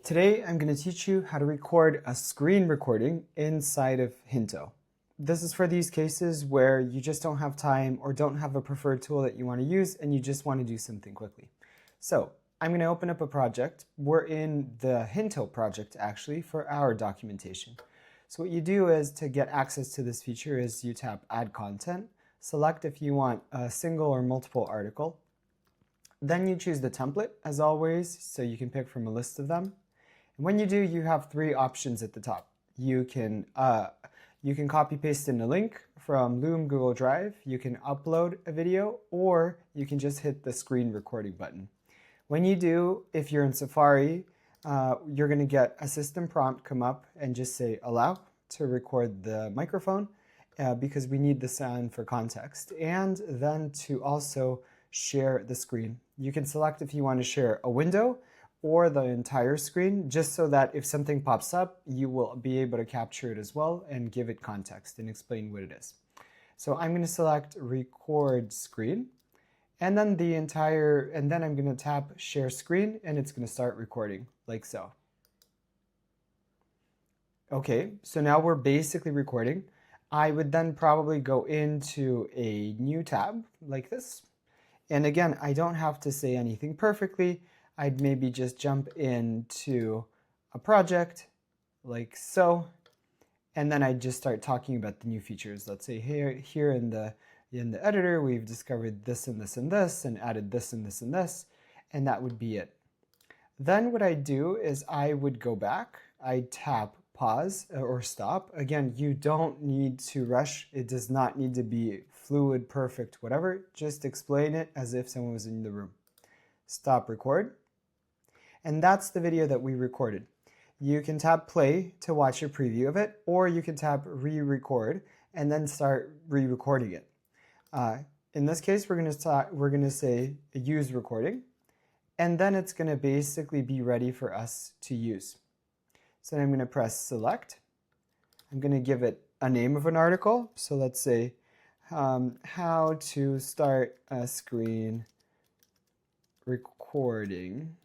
Today, I'm going to teach you how to record a screen recording inside of Hinto. This is for these cases where you just don't have time or don't have a preferred tool that you want to use and you just want to do something quickly. So I'm going to open up a project. We're in the Hinto project actually for our documentation. So what you do is to get access to this feature is you tap Add Content, select if you want a single or multiple article. Then you choose the template as always, so you can pick from a list of them. When you do, you have three options at the top. You can copy paste in a link from Loom Google Drive, you can upload a video, or you can just hit the screen recording button. When you do, if you're in Safari, you're going to get a system prompt come up and just say allow to record the microphone because we need the sound for context, and then to also share the screen. You can select if you want to share a window or the entire screen, just so that if something pops up, you will be able to capture it as well and give it context and explain what it is. So I'm going to select record screen, and then I'm going to tap share screen, and it's going to start recording like so. Okay, so now we're basically recording. I would then probably go into a new tab like this. And again, I don't have to say anything perfectly. I'd maybe just jump into a project like so, and then I'd just start talking about the new features. Let's say here in the editor, we've discovered this and this and this, and added this and this and this, and that would be it. Then what I'd do is I would go back, I'd tap pause or stop. Again, you don't need to rush. It does not need to be fluid, perfect, whatever. Just explain it as if someone was in the room. Stop record. And that's the video that we recorded. You can tap play to watch a preview of it, or you can tap re-record and then start re-recording it. In this case, we're going to say use recording, and then it's going to basically be ready for us to use. So I'm going to press select. I'm going to give it a name of an article. So let's say how to start a screen recording,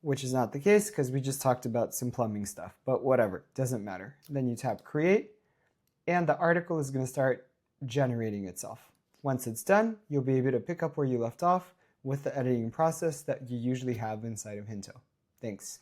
which is not the case because we just talked about some plumbing stuff, but whatever, doesn't matter. Then you tap create, and the article is going to start generating itself. Once it's done, you'll be able to pick up where you left off with the editing process that you usually have inside of Hinto. Thanks.